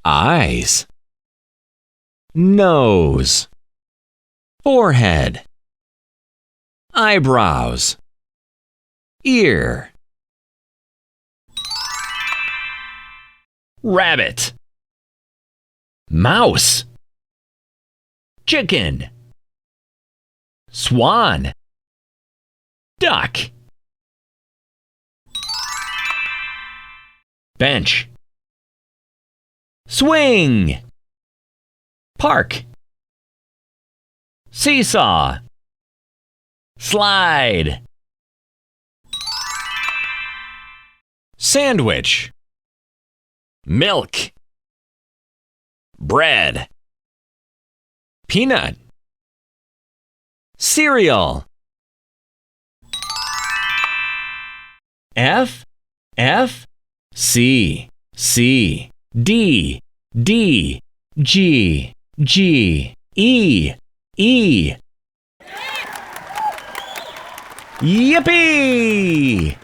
eyes, nose, forehead, eyebrows, ear, rabbit, mouse, chicken, swan, duck, bench, swing, park, seesaw, slide, sandwich, milk, bread, peanut, cereal. F, F, C, C, D, D, G, G, E, E. Yippee!